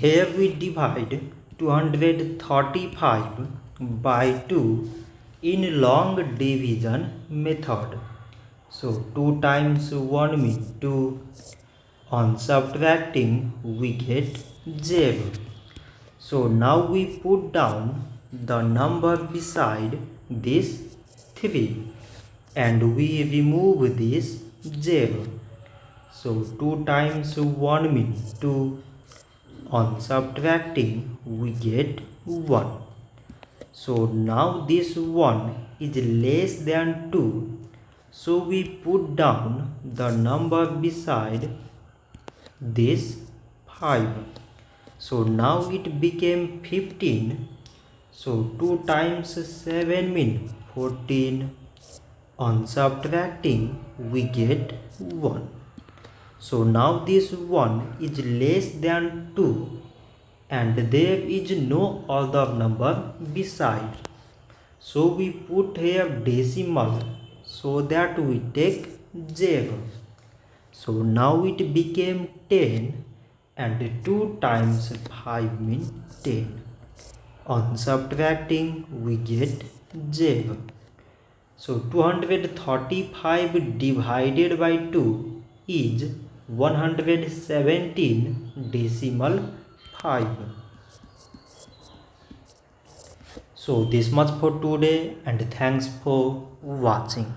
Here we divide 235 by 2 in long division method. So 2 times 1 means 2. On subtracting we get 0. So now we put down the number beside this 3 and we remove this 0. So 2 times 1 means 2. On subtracting we get 1. So now this 1 is less than 2. So we put down the number beside this 5. So now it became 15. So 2 times 7 means 14. On subtracting we get 1. So now this 1 is less than 2 and there is no other number beside. So we put here decimal so that we take 0. So now it became 10 and 2 times 5 means 10. On subtracting we get 0. So 235 divided by 2 is 117 decimal 5. So this much for today and thanks for watching.